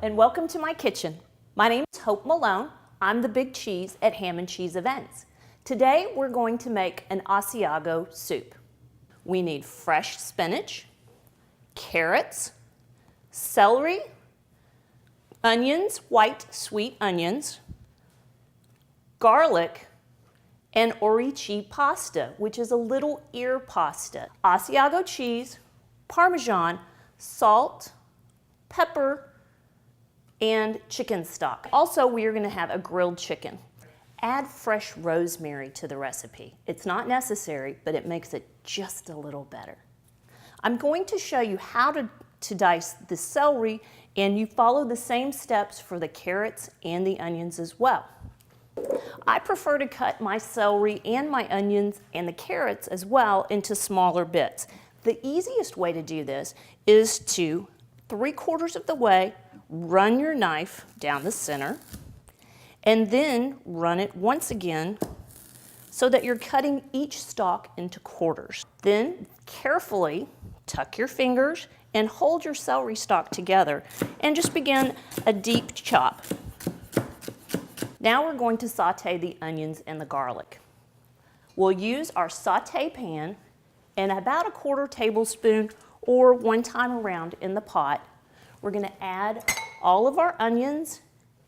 and welcome to my kitchen. My name is Hope Malone. I'm the big cheese at Ham and Cheese Events. Today we're going to make an Asiago soup. We need fresh spinach, carrots, celery, onions, white sweet onions, garlic, and orici pasta, which is a little ear pasta, Asiago cheese, Parmesan, salt, pepper, and chicken stock. Also, we are going to have a grilled chicken. Add fresh rosemary to the recipe. It's not necessary, but it makes it just a little better. I'm going to show you how to dice the celery, and you follow the same steps for the carrots and the onions as well. I prefer to cut my celery and my onions and the carrots as well into smaller bits. The easiest way to do this is to 3/4 of the way run your knife down the center and then run it once again so that you're cutting each stalk into quarters. Then carefully tuck your fingers and hold your celery stalk together and just begin a deep chop. Now we're going to saute the onions and the garlic. We'll use our saute pan and about a 1/4 tablespoon or 1 time around in the pot. We're going to add all of our onions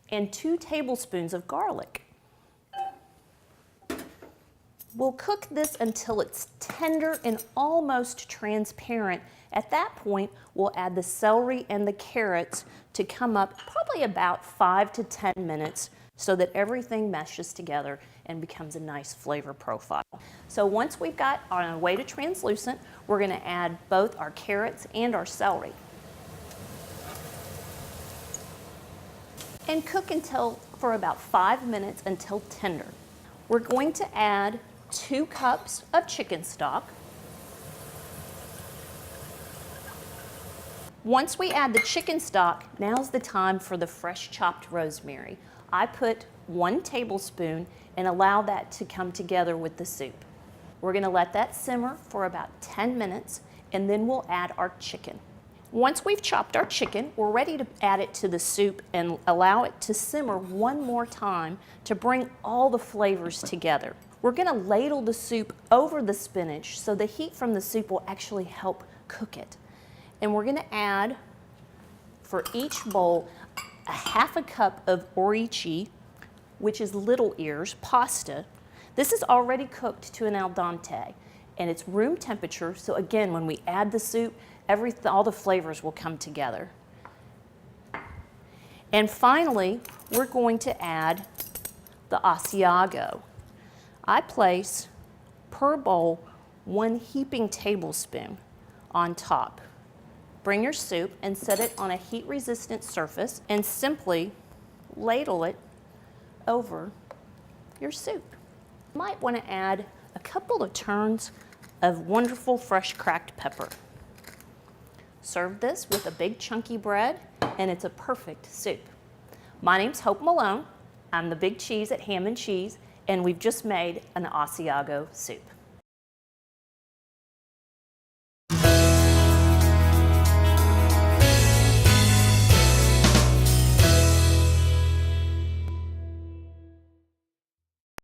and 2 tablespoons of garlic. We'll cook this until it's tender and almost transparent. At that point, we'll add the celery and the carrots to come up probably about 5 to 10 minutes so that everything meshes together and becomes a nice flavor profile. So once we've got on our way to translucent, we're going to add both our carrots and our celery. And cook for about 5 minutes until tender. We're going to add 2 cups of chicken stock. Once we add the chicken stock, now's the time for the fresh chopped rosemary. I put 1 tablespoon and allow that to come together with the soup. We're going to let that simmer for about 10 minutes and then we'll add our chicken. Once we've chopped our chicken, we're ready to add it to the soup and allow it to simmer one more time to bring all the flavors together. We're going to ladle the soup over the spinach so the heat from the soup will actually help cook it. And we're going to add, for each bowl, a 1/2 cup of orici, which is little ears, pasta. This is already cooked to an al dente, and it's room temperature, so again, when we add the soup, all the flavors will come together. And finally, we're going to add the Asiago. I place, per bowl, 1 heaping tablespoon on top. Bring your soup and set it on a heat-resistant surface and simply ladle it over your soup. You might want to add a couple of turns of wonderful fresh cracked pepper. Serve this with a big chunky bread and it's a perfect soup. My name's Hope Malone. I'm the big cheese at Ham and Cheese, and we've just made an Asiago soup.